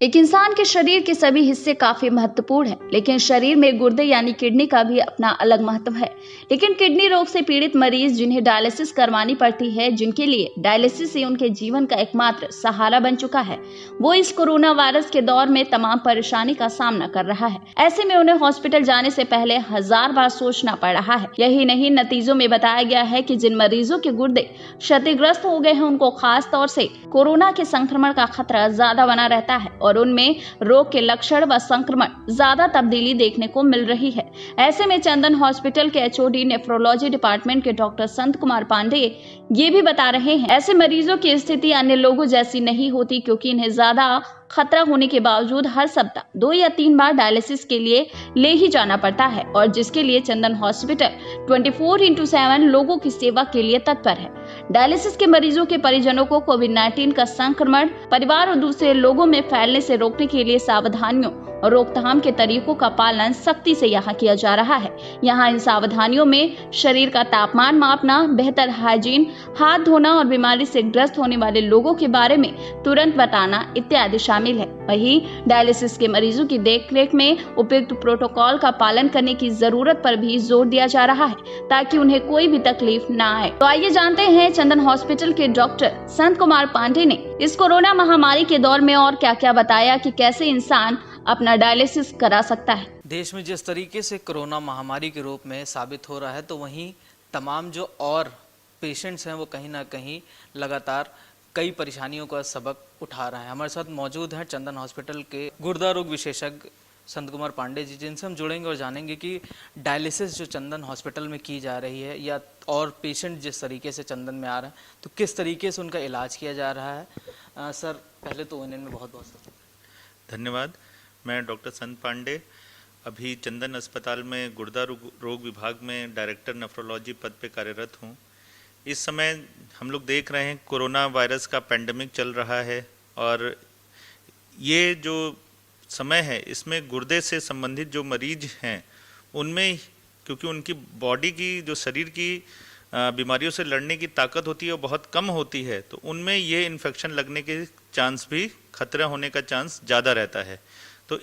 एक इंसान के शरीर के सभी हिस्से काफी महत्वपूर्ण हैं, लेकिन शरीर में गुर्दे यानी किडनी का भी अपना अलग महत्व है। लेकिन किडनी रोग से पीड़ित मरीज जिन्हें डायलिसिस करवानी पड़ती है, जिनके लिए डायलिसिस ही उनके जीवन का एकमात्र सहारा बन चुका है, वो इस कोरोना वायरस के दौर में तमाम परेशानी का सामना कर रहा है। ऐसे में उन्हें हॉस्पिटल जाने से पहले 1000 बार सोचना पड़ रहा है। यही नहीं, नतीजों में बताया गया है कि जिन मरीजों के गुर्दे क्षतिग्रस्त हो गए हैं, उनको खास तौर से कोरोना के संक्रमण का खतरा ज्यादा बना रहता है और उनमें रोग के लक्षण व संक्रमण ज्यादा तब्दीली देखने को मिल रही है। ऐसे में चंदन हॉस्पिटल के एचओडी नेफ्रोलॉजी डिपार्टमेंट के डॉक्टर संत कुमार पांडे ये भी बता रहे हैं, ऐसे मरीजों की स्थिति अन्य लोगों जैसी नहीं होती, क्योंकि इन्हें ज्यादा खतरा होने के बावजूद हर सप्ताह 2 या 3 बार डायलिसिस के लिए ले ही जाना पड़ता है, और जिसके लिए चंदन हॉस्पिटल 24/7 लोगों की सेवा के लिए तत्पर है। डायलिसिस के मरीजों के परिजनों को कोविड-19 का संक्रमण परिवार और दूसरे लोगों में फैलने से रोकने के लिए सावधानियों और रोकथाम के तरीकों का पालन सख्ती से यहाँ किया जा रहा है। यहाँ इन सावधानियों में शरीर का तापमान मापना, बेहतर हाइजीन, हाथ धोना और बीमारी से ग्रस्त होने वाले लोगों के बारे में तुरंत बताना इत्यादि शामिल है। वहीं डायलिसिस के मरीजों की देखरेख में उपयुक्त प्रोटोकॉल का पालन करने की जरूरत पर भी जोर दिया जा रहा है, ताकि उन्हें कोई भी तकलीफ न आए। तो आइए जानते हैं चंदन हॉस्पिटल के डॉक्टर संत कुमार पांडे ने इस कोरोना महामारी के दौर में और क्या क्या बताया कि कैसे इंसान अपना डायलिसिस करा सकता है। देश में जिस तरीके से कोरोना महामारी के रूप में साबित हो रहा है, तो वहीं तमाम जो और पेशेंट्स हैं वो कहीं ना कहीं लगातार कई परेशानियों का सबक उठा रहे हैं। हमारे साथ मौजूद हैं चंदन हॉस्पिटल के गुर्दा रोग विशेषज्ञ संत कुमार पांडे जी, जिनसे हम जुड़ेंगे और जानेंगे कि डायलिसिस जो चंदन हॉस्पिटल में की जा रही है या और पेशेंट जिस तरीके से चंदन में आ रहे हैं, तो किस तरीके से उनका इलाज किया जा रहा है। सर, पहले तो ONN में बहुत बहुत धन्यवाद। मैं डॉक्टर संत पांडे अभी चंदन अस्पताल में गुर्दा रोग विभाग में डायरेक्टर नेफ्रोलॉजी पद पे कार्यरत हूँ। इस समय हम लोग देख रहे हैं कोरोना वायरस का पैंडेमिक चल रहा है, और ये जो समय है इसमें गुर्दे से संबंधित जो मरीज हैं उनमें, क्योंकि उनकी बॉडी की जो शरीर की बीमारियों से लड़ने की ताकत होती है वो बहुत कम होती है, तो उनमें ये इन्फेक्शन लगने के चांस भी, खतरा होने का चांस ज़्यादा रहता है। तो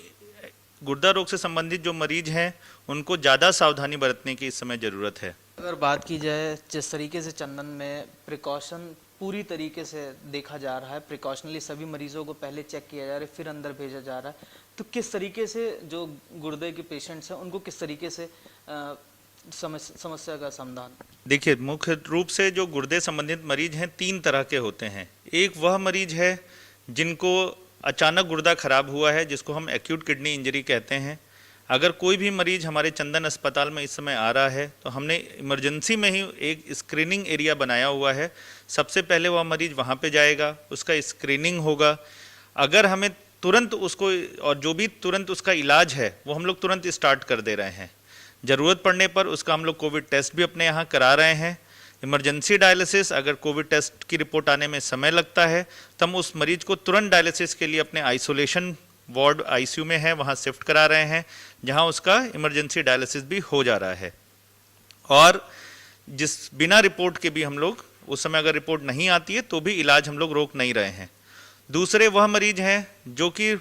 गुर्दा रोग से संबंधित जो मरीज हैं उनको ज़्यादा सावधानी बरतने की इस समय ज़रूरत है। अगर बात की जाए जिस तरीके से चंदन में प्रिकॉशन पूरी तरीके से देखा जा रहा है, प्रिकॉशनली सभी मरीजों को पहले चेक किया जा रहा है, फिर अंदर भेजा जा रहा है, तो किस तरीके से जो गुर्दे के पेशेंट्स हैं उनको किस तरीके से समस्या का समाधान? देखिए, मुख्य रूप से जो गुर्दे संबंधित मरीज हैं 3 तरह के होते हैं। एक वह मरीज है जिनको अचानक गुर्दा खराब हुआ है, जिसको हम एक्यूट किडनी इंजरी कहते हैं। अगर कोई भी मरीज हमारे चंदन अस्पताल में इस समय आ रहा है तो हमने इमरजेंसी में ही एक स्क्रीनिंग एरिया बनाया हुआ है। सबसे पहले वह मरीज वहाँ पे जाएगा, उसका स्क्रीनिंग होगा। अगर हमें तुरंत उसको, और जो भी तुरंत उसका इलाज है वो हम लोग तुरंत स्टार्ट कर दे रहे हैं। ज़रूरत पड़ने पर उसका हम लोग कोविड टेस्ट भी अपने यहाँ करा रहे हैं। इमरजेंसी डायलिसिस, अगर कोविड टेस्ट की रिपोर्ट आने में समय लगता है तो हम उस मरीज को तुरंत डायलिसिस के लिए अपने आइसोलेशन वार्ड ICU में है वहाँ शिफ्ट करा रहे हैं, जहाँ उसका इमरजेंसी डायलिसिस भी हो जा रहा है। और जिस बिना रिपोर्ट के भी हम लोग उस समय, अगर रिपोर्ट नहीं आती है तो भी इलाज हम लोग रोक नहीं रहे हैं। दूसरे वह मरीज हैं जो कि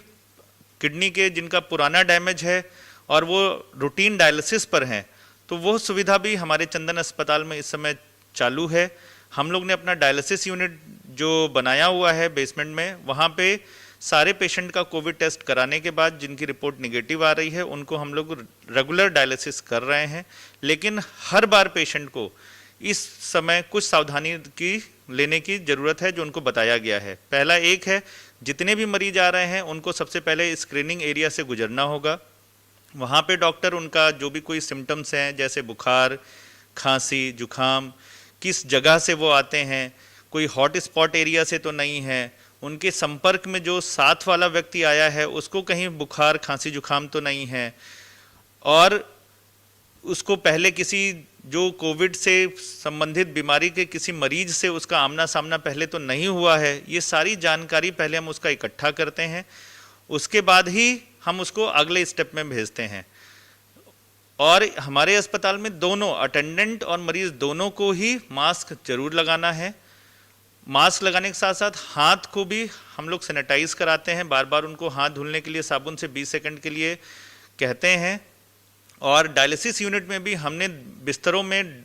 किडनी के, जिनका पुराना डैमेज है और वो रूटीन डायलिसिस पर हैं, तो वो सुविधा भी हमारे चंदन अस्पताल में इस समय चालू है। हम लोग ने अपना डायलिसिस यूनिट जो बनाया हुआ है बेसमेंट में, वहाँ पे सारे पेशेंट का कोविड टेस्ट कराने के बाद जिनकी रिपोर्ट निगेटिव आ रही है उनको हम लोग रेगुलर डायलिसिस कर रहे हैं। लेकिन हर बार पेशेंट को इस समय कुछ सावधानी की लेने की ज़रूरत है जो उनको बताया गया है। पहला एक है, जितने भी मरीज आ रहे हैं उनको सबसे पहले स्क्रीनिंग एरिया से गुजरना होगा। वहाँ पे डॉक्टर उनका जो भी कोई सिम्टम्स हैं, जैसे बुखार, खांसी, जुखाम, किस जगह से वो आते हैं, कोई हॉट स्पॉट एरिया से तो नहीं है, उनके संपर्क में जो साथ वाला व्यक्ति आया है उसको कहीं बुखार, खांसी, जुखाम तो नहीं है, और उसको पहले किसी जो कोविड से संबंधित बीमारी के किसी मरीज से उसका आमना सामना पहले तो नहीं हुआ है। ये सारी जानकारी पहले हम उसका इकट्ठा करते हैं, उसके बाद ही हम उसको अगले स्टेप में भेजते हैं। और हमारे अस्पताल में दोनों अटेंडेंट और मरीज दोनों को ही मास्क जरूर लगाना है। मास्क लगाने के साथ साथ हाथ को भी हम लोग सैनिटाइज कराते हैं, बार बार उनको हाथ धुलने के लिए साबुन से 20 सेकंड के लिए कहते हैं। और डायलिसिस यूनिट में भी हमने बिस्तरों में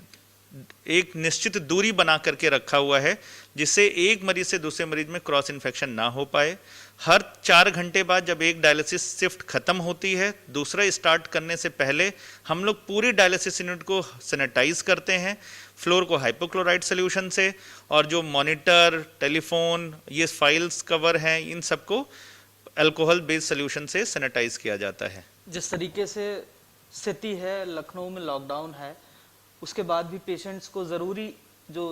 एक निश्चित दूरी बना करके रखा हुआ है, जिससे एक मरीज से दूसरे मरीज में क्रॉस इन्फेक्शन ना हो पाए। हर 4 घंटे बाद जब एक डायलिसिस शिफ्ट खत्म होती है, दूसरा स्टार्ट करने से पहले हम लोग पूरी डायलिसिस यूनिट को सैनिटाइज करते हैं, फ्लोर को हाइपोक्लोराइड सोल्यूशन से, और जो मॉनिटर, टेलीफोन, ये फाइल्स कवर हैं, इन सबको अल्कोहल बेस्ड सोल्यूशन से सैनिटाइज किया जाता है। जिस तरीके से स्थिति है, लखनऊ में लॉकडाउन है, उसके बाद भी पेशेंट्स को ज़रूरी जो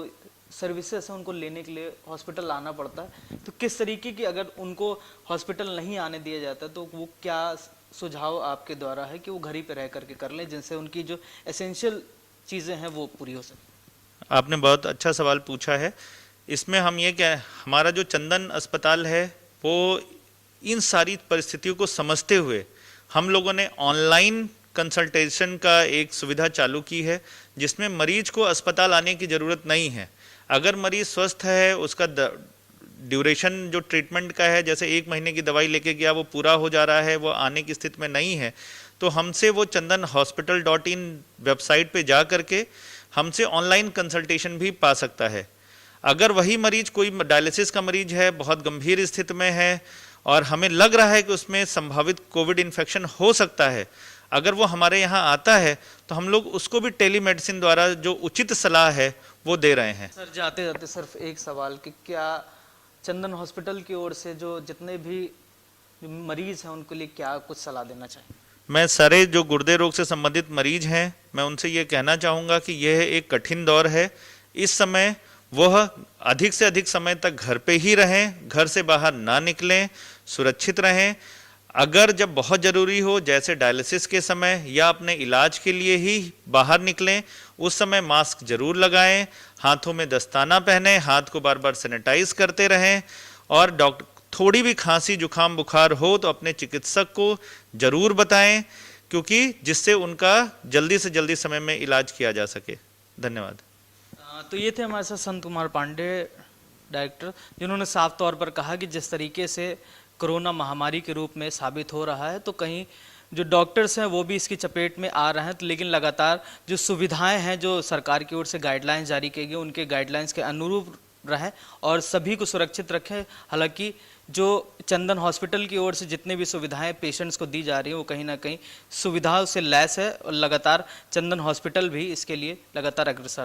सर्विसेज हैं उनको लेने के लिए हॉस्पिटल आना पड़ता है, तो किस तरीके की अगर उनको हॉस्पिटल नहीं आने दिया जाता तो वो क्या सुझाव आपके द्वारा है कि वो घर ही पे रह करके कर लें, जिनसे उनकी जो एसेंशियल चीज़ें हैं वो पूरी हो सके? आपने बहुत अच्छा सवाल पूछा है। इसमें हम ये क्या, हमारा जो चंदन अस्पताल है वो इन सारी परिस्थितियों को समझते हुए हम लोगों ने ऑनलाइन कंसल्टेशन का एक सुविधा चालू की है, जिसमें मरीज को अस्पताल आने की ज़रूरत नहीं है। अगर मरीज स्वस्थ है, उसका ड्यूरेशन जो ट्रीटमेंट का है, जैसे 1 महीने की दवाई लेके गया वो पूरा हो जा रहा है, वो आने की स्थिति में नहीं है, तो हमसे वो chandanhospital.in वेबसाइट पे जा करके हमसे ऑनलाइन कंसल्टेशन भी पा सकता है। अगर वही मरीज कोई डायलिसिस का मरीज है, बहुत गंभीर स्थिति में है और हमें लग रहा है कि उसमें संभावित कोविड इन्फेक्शन हो सकता है, अगर वो हमारे यहाँ आता है तो हम लोग उसको भी टेलीमेडिसिन द्वारा जो उचित सलाह है वो दे रहे हैं। सर, जाते जाते सिर्फ एक सवाल कि क्या चंदन हॉस्पिटल की ओर से जो जितने भी मरीज हैं उनके लिए क्या कुछ सलाह देना चाहिए? मैं सारे जो गुर्दे रोग से संबंधित मरीज हैं, मैं उनसे ये कहना चाहूँगा कि यह एक कठिन दौर है। इस समय वह अधिक से अधिक समय तक घर पे ही रहें, घर से बाहर ना निकलें, सुरक्षित रहें। अगर जब बहुत ज़रूरी हो, जैसे डायलिसिस के समय या अपने इलाज के लिए ही बाहर निकलें, उस समय मास्क जरूर लगाएं, हाथों में दस्ताना पहनें, हाथ को बार बार सैनिटाइज करते रहें, और थोड़ी भी खांसी, जुकाम, बुखार हो तो अपने चिकित्सक को जरूर बताएं, क्योंकि जिससे उनका जल्दी से जल्दी समय में इलाज किया जा सके। धन्यवाद। तो ये थे हमारे साथ संत कुमार पांडे डायरेक्टर, जिन्होंने साफ तौर पर कहा कि जिस तरीके से कोरोना महामारी के रूप में साबित हो रहा है, तो कहीं जो डॉक्टर्स हैं वो भी इसकी चपेट में आ रहे हैं, तो लेकिन लगातार जो सुविधाएं हैं, जो सरकार की ओर से गाइडलाइंस जारी की गई, उनके गाइडलाइंस के अनुरूप रहें और सभी को सुरक्षित रखें। हालांकि जो चंदन हॉस्पिटल की ओर से जितने भी सुविधाएं पेशेंट्स को दी जा रही हैं वो कहीं ना कहीं सुविधाओं से लैस है, और लगातार चंदन हॉस्पिटल भी इसके लिए लगातार अग्रसर है।